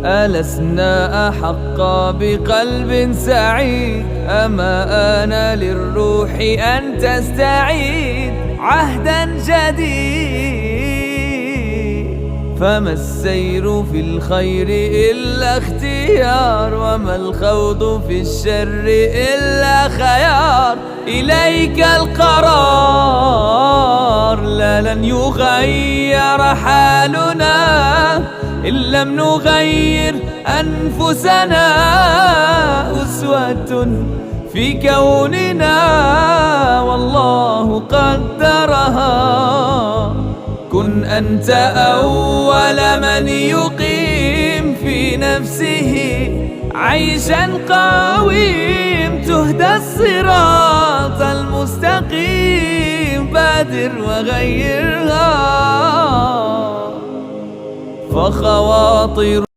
ألسنا أحق بقلب سعيد؟ أما آن للروح أن تستعيد عهدا جديد. فما السير في الخير إلا اختيار، وما الخوض في الشر إلا خيار. إليك القرار، لا لن يغير حالنا إن لم نغير أنفسنا. أسوة في كوننا والله قدرها. كن أنت أول من يقيم في نفسه عيشا قويم. تهدى الصراط المستقيم، بادر وغيرها. فخواطر